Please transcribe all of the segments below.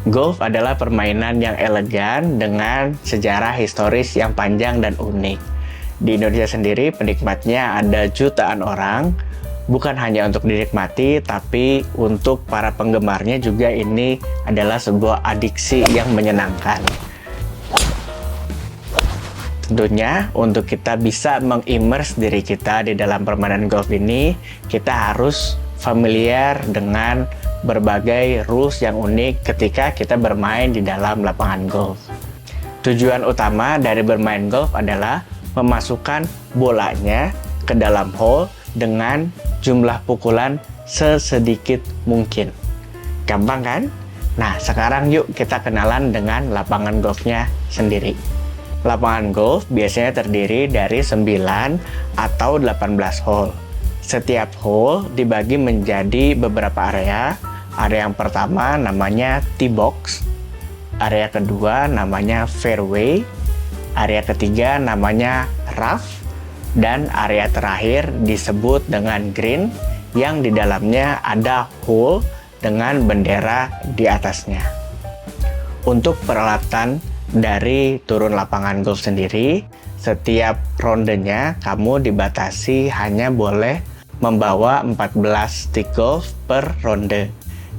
Golf adalah permainan yang elegan dengan sejarah historis yang panjang dan unik. Di Indonesia sendiri penikmatnya ada jutaan orang, bukan hanya untuk dinikmati, tapi untuk para penggemarnya juga ini adalah sebuah adiksi yang menyenangkan. Tentunya untuk kita bisa mengimmerse diri kita di dalam permainan golf ini, kita harus familiar dengan berbagai rules yang unik ketika kita bermain di dalam lapangan golf. Tujuan utama dari bermain golf adalah memasukkan bolanya ke dalam hole dengan jumlah pukulan sesedikit mungkin. Gampang kan? Nah, sekarang yuk kita kenalan dengan lapangan golfnya sendiri. Lapangan golf biasanya terdiri dari 9 atau 18 hole. Setiap hole dibagi menjadi beberapa area. Area yang pertama namanya tee box, area kedua namanya fairway, area ketiga namanya rough, dan area terakhir disebut dengan green yang di dalamnya ada hole dengan bendera di atasnya. Untuk peralatan dari turun lapangan golf sendiri, setiap rondenya kamu dibatasi hanya boleh membawa 14 stick golf per ronde.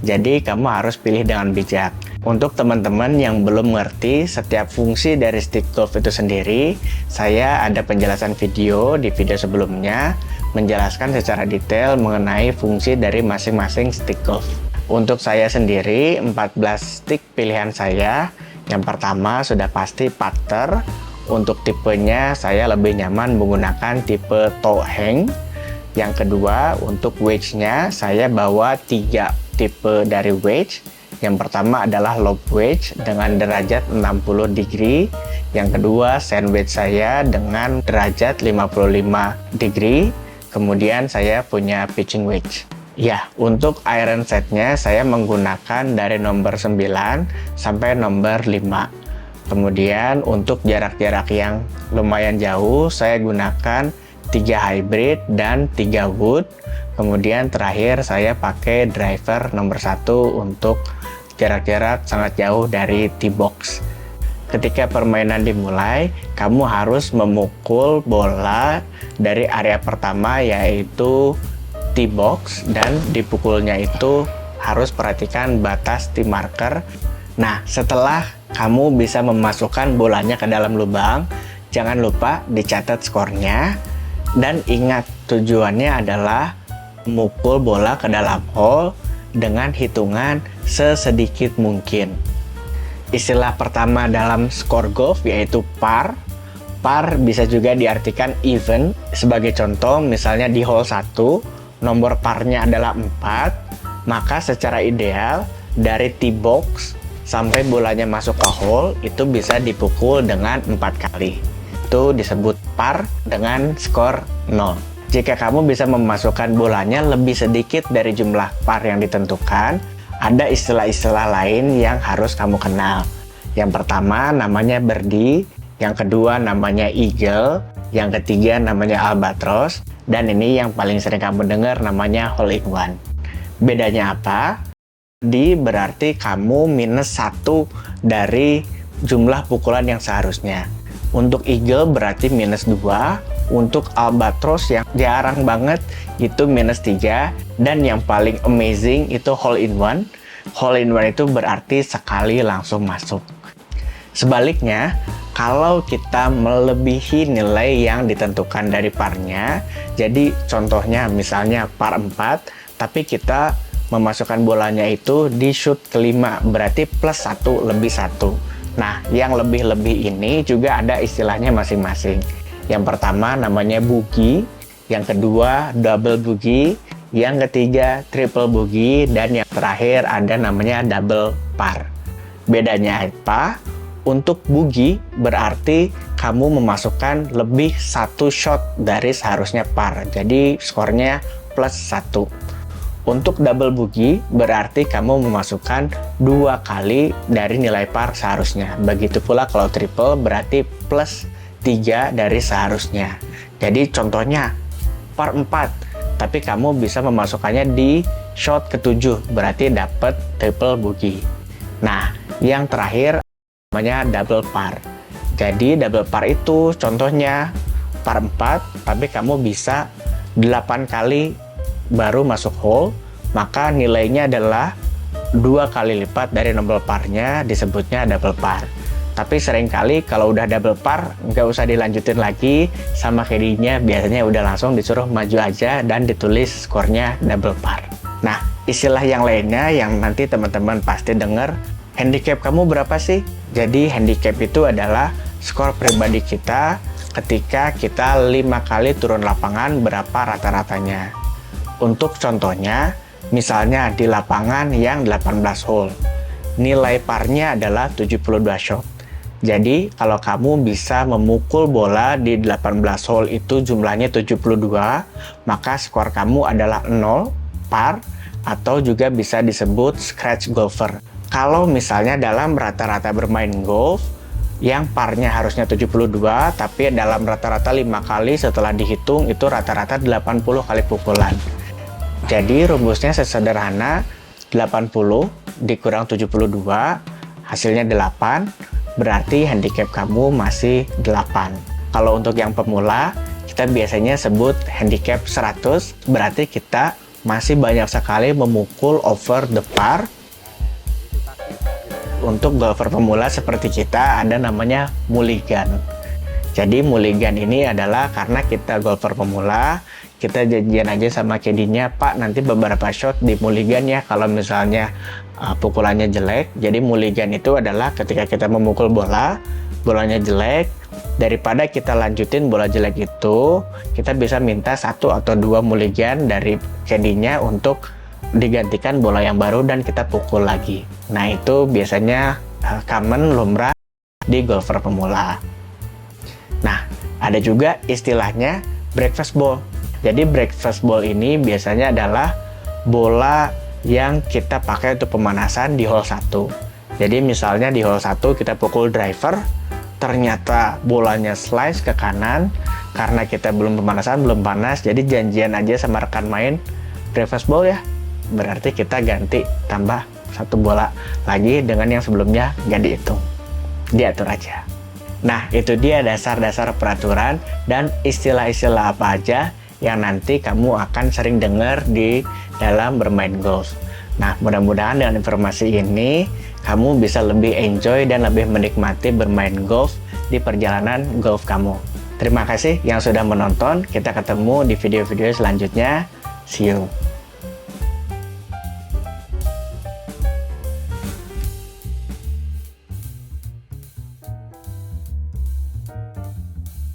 Jadi kamu harus pilih dengan bijak. Untuk teman-teman yang belum mengerti setiap fungsi dari stick golf itu sendiri, saya ada penjelasan video di video sebelumnya menjelaskan secara detail mengenai fungsi dari masing-masing stick golf. Untuk saya sendiri, 14 stick pilihan saya. Yang pertama sudah pasti putter. Untuk tipenya saya lebih nyaman menggunakan tipe toe hang. Yang kedua, untuk wedge-nya saya bawa 3 tipe dari wedge. Yang pertama adalah lob wedge dengan derajat 60 degree. Yang kedua, sand wedge saya dengan derajat 55 degree. Kemudian saya punya pitching wedge. Ya, untuk iron setnya saya menggunakan dari nomor 9 sampai nomor 5. Kemudian untuk jarak-jarak yang lumayan jauh saya gunakan 3 hybrid dan 3 wood. Kemudian terakhir saya pakai driver nomor 1 untuk jarak-jarak sangat jauh dari tee box. Ketika permainan dimulai, kamu harus memukul bola dari area pertama yaitu tee box, dan dipukulnya itu harus perhatikan batas tee marker. Nah, setelah kamu bisa memasukkan bolanya ke dalam lubang, jangan lupa dicatat skornya. Dan ingat, tujuannya adalah memukul bola ke dalam hole dengan hitungan sesedikit mungkin. Istilah pertama dalam skor golf yaitu par. Par bisa juga diartikan even. Sebagai contoh, misalnya di hole 1, nomor parnya adalah 4, maka secara ideal dari tee box sampai bolanya masuk ke hole itu bisa dipukul dengan 4 kali. Itu disebut par dengan skor 0. Jika kamu bisa memasukkan bolanya lebih sedikit dari jumlah par yang ditentukan, ada istilah-istilah lain yang harus kamu kenal. Yang pertama namanya birdie, yang kedua namanya eagle, yang ketiga namanya albatross, dan ini yang paling sering kamu dengar namanya hole in one. Bedanya apa? Birdie berarti kamu minus 1 dari jumlah pukulan yang seharusnya. Untuk eagle berarti minus 2, untuk albatross yang jarang banget itu minus 3, dan yang paling amazing itu hole in one. Hole in one itu berarti sekali langsung masuk. Sebaliknya, kalau kita melebihi nilai yang ditentukan dari parnya, jadi contohnya misalnya par 4, tapi kita memasukkan bolanya itu di shoot kelima, berarti plus 1 lebih 1. Nah, yang lebih-lebih ini juga ada istilahnya masing-masing. Yang pertama namanya bogey, yang kedua double bogey, yang ketiga triple bogey, dan yang terakhir ada namanya double par. Bedanya apa? Untuk bogey berarti kamu memasukkan lebih 1 shot dari seharusnya par, jadi skornya plus 1. Untuk double bogey berarti kamu memasukkan 2 kali dari nilai par seharusnya. Begitu pula kalau triple berarti plus 3 dari seharusnya. Jadi contohnya par 4, tapi kamu bisa memasukkannya di shot ke-7, berarti dapat triple bogey. Nah, yang terakhir namanya double par. Jadi double par itu contohnya par 4, tapi kamu bisa 8 kali baru masuk hole, maka nilainya adalah 2 kali lipat dari nomor parnya, disebutnya double par. Tapi seringkali kalau udah double par, nggak usah dilanjutin lagi sama caddy-nya, biasanya udah langsung disuruh maju aja dan ditulis skornya double par. Nah, istilah yang lainnya yang nanti teman-teman pasti dengar, handicap kamu berapa sih? Jadi handicap itu adalah skor pribadi kita ketika kita 5 kali turun lapangan, berapa rata-ratanya. Untuk contohnya, misalnya di lapangan yang 18 hole, nilai parnya adalah 72 shot. Jadi kalau kamu bisa memukul bola di 18 hole itu jumlahnya 72, maka skor kamu adalah 0, par, atau juga bisa disebut scratch golfer. Kalau misalnya dalam rata-rata bermain golf, yang parnya harusnya 72, tapi dalam rata-rata 5 kali setelah dihitung itu rata-rata 80 kali pukulan. Jadi rumusnya sesederhana 80 dikurang 72, hasilnya 8, berarti handicap kamu masih 8. Kalau untuk yang pemula, kita biasanya sebut handicap 100, berarti kita masih banyak sekali memukul over the par. Untuk golfer pemula seperti kita ada namanya mulligan. Jadi mulligan ini adalah karena kita golfer pemula, kita janjian aja sama caddy-nya, Pak nanti beberapa shot di mulligan ya kalau misalnya pukulannya jelek. Jadi mulligan itu adalah ketika kita memukul bola, bolanya jelek, daripada kita lanjutin bola jelek itu, kita bisa minta 1 atau 2 mulligan dari caddy-nya untuk digantikan bola yang baru dan kita pukul lagi. Nah itu biasanya common, lumrah di golfer pemula. Nah ada juga istilahnya breakfast ball. Jadi breakfast ball ini biasanya adalah bola yang kita pakai untuk pemanasan di hole 1. Jadi misalnya di hole 1 kita pukul driver, ternyata bolanya slice ke kanan, karena kita belum pemanasan, belum panas, jadi janjian aja sama rekan main, breakfast ball ya, berarti kita ganti tambah 1 bola lagi dengan yang sebelumnya nggak dihitung, diatur aja. Nah itu dia dasar-dasar peraturan dan istilah-istilah apa aja yang nanti kamu akan sering dengar di dalam bermain golf. Nah mudah-mudahan dengan informasi ini kamu bisa lebih enjoy dan lebih menikmati bermain golf di perjalanan golf kamu. Terima kasih yang sudah menonton, kita ketemu di video-video selanjutnya. See you.